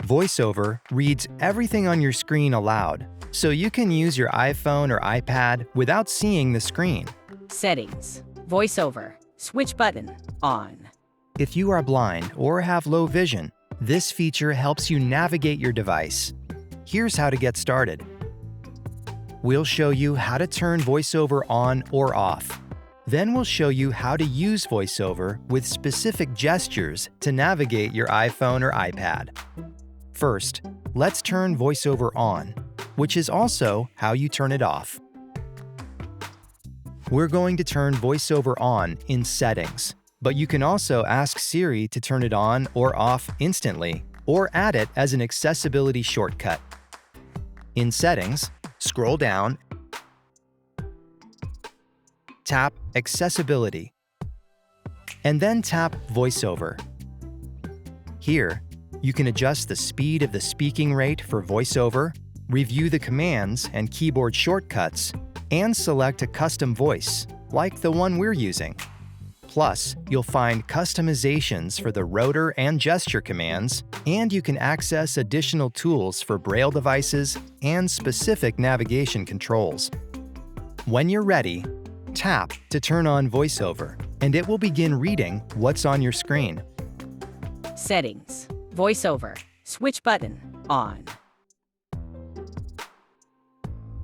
VoiceOver reads everything on your screen aloud, so you can use your iPhone or iPad without seeing the screen. Settings. VoiceOver. Switch button. On. If you are blind or have low vision, this feature helps you navigate your device. Here's how to get started. We'll show you how to turn VoiceOver on or off. Then we'll show you how to use VoiceOver with specific gestures to navigate your iPhone or iPad. First, let's turn VoiceOver on, which is also how you turn it off. We're going to turn VoiceOver on in Settings, but you can also ask Siri to turn it on or off instantly, or add it as an accessibility shortcut. In Settings, scroll down, tap Accessibility, and then tap VoiceOver. Here, you can adjust the speed of the speaking rate for VoiceOver, review the commands and keyboard shortcuts, and select a custom voice, like the one we're using. Plus, you'll find customizations for the rotor and gesture commands, and you can access additional tools for Braille devices and specific navigation controls. When you're ready, tap to turn on VoiceOver, and it will begin reading what's on your screen. Settings. VoiceOver. Switch button. On.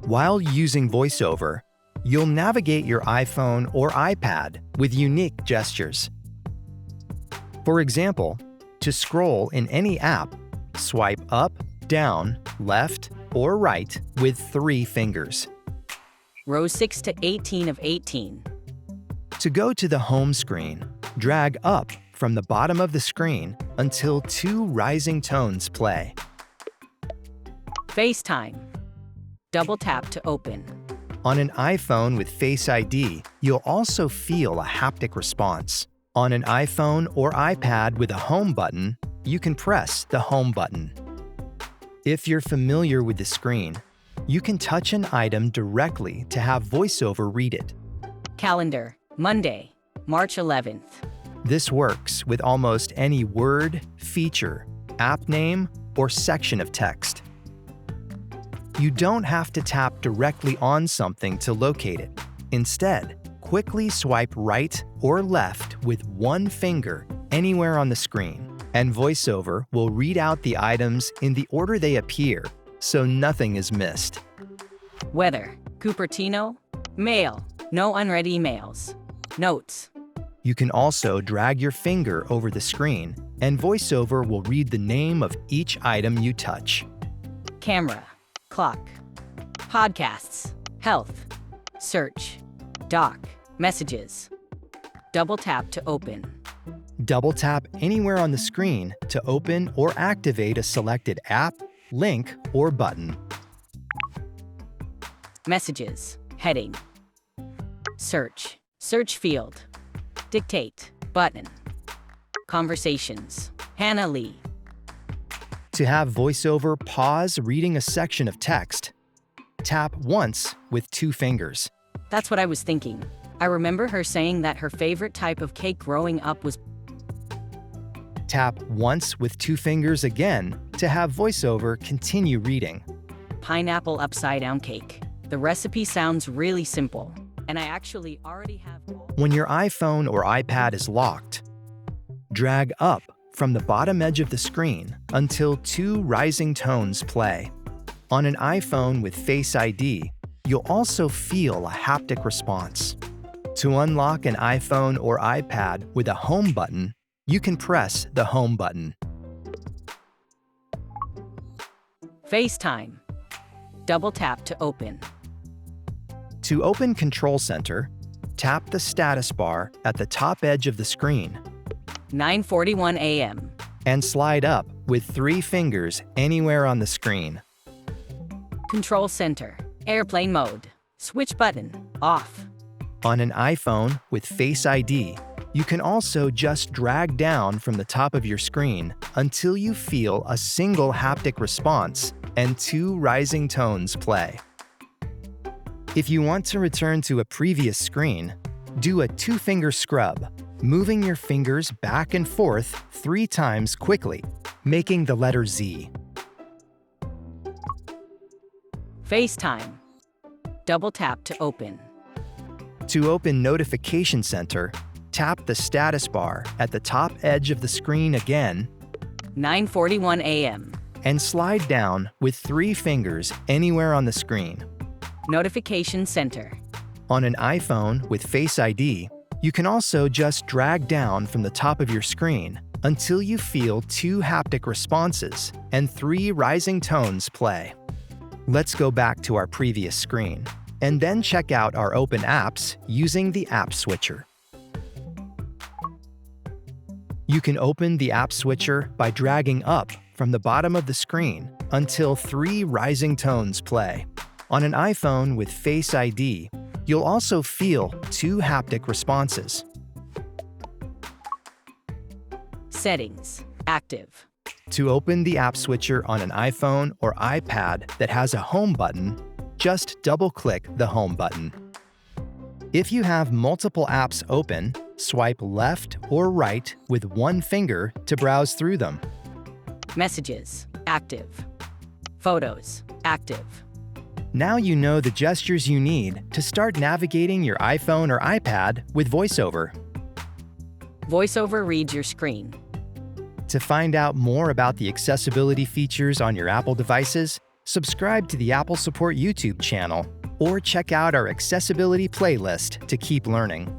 While using VoiceOver, you'll navigate your iPhone or iPad with unique gestures. For example, to scroll in any app, swipe up, down, left, or right with 3 fingers. Rows 6 to 18 of 18. To go to the home screen, drag up from the bottom of the screen until 2 rising tones play. FaceTime. Double tap to open. On an iPhone with Face ID, you'll also feel a haptic response. On an iPhone or iPad with a home button, you can press the home button. If you're familiar with the screen, you can touch an item directly to have VoiceOver read it. Calendar. Monday, March 11th. This works with almost any word, feature, app name, or section of text. You don't have to tap directly on something to locate it. Instead, quickly swipe right or left with 1 finger anywhere on the screen, and VoiceOver will read out the items in the order they appear, so nothing is missed. Weather. Cupertino. Mail. No unread emails. Notes. You can also drag your finger over the screen, and VoiceOver will read the name of each item you touch. Camera. Clock. Podcasts. Health. Search. Dock. Messages. Double tap to open. Double tap anywhere on the screen to open or activate a selected app, link, or button. Messages. Heading. Search. Search field. Dictate. Button. Conversations. Hannah Lee. To have VoiceOver pause reading a section of text, tap once with 2 fingers. That's what I was thinking. I remember her saying that her favorite type of cake growing up was... Tap once with 2 fingers again to have VoiceOver continue reading. Pineapple upside-down cake. The recipe sounds really simple, and I actually already have... When your iPhone or iPad is locked, drag up from the bottom edge of the screen until 2 rising tones play. On an iPhone with Face ID, you'll also feel a haptic response. To unlock an iPhone or iPad with a home button, you can press the home button. FaceTime. Double tap to open. To open Control Center, tap the status bar at the top edge of the screen 9:41 a.m. and slide up with 3 fingers anywhere on the screen. Control Center. Airplane mode. Switch button. Off. On an iPhone with Face ID, you can also just drag down from the top of your screen until you feel a single haptic response and 2 rising tones play. If you want to return to a previous screen, do a 2-finger scrub, moving your fingers back and forth 3 times quickly, making the letter Z. FaceTime. Double tap to open. To open Notification Center, tap the status bar at the top edge of the screen again 9:41 a.m. and slide down with 3 fingers anywhere on the screen. Notification Center. On an iPhone with Face ID, you can also just drag down from the top of your screen until you feel 2 haptic responses and 3 rising tones play. Let's go back to our previous screen and then check out our open apps using the App Switcher. You can open the App Switcher by dragging up from the bottom of the screen until 3 rising tones play. On an iPhone with Face ID, you'll also feel 2 haptic responses. Settings. Active. To open the App Switcher on an iPhone or iPad that has a Home button, just double-click the Home button. If you have multiple apps open, swipe left or right with 1 finger to browse through them. Messages. Active. Photos. Active. Now you know the gestures you need to start navigating your iPhone or iPad with VoiceOver. VoiceOver reads your screen. To find out more about the accessibility features on your Apple devices, subscribe to the Apple Support YouTube channel or check out our accessibility playlist to keep learning.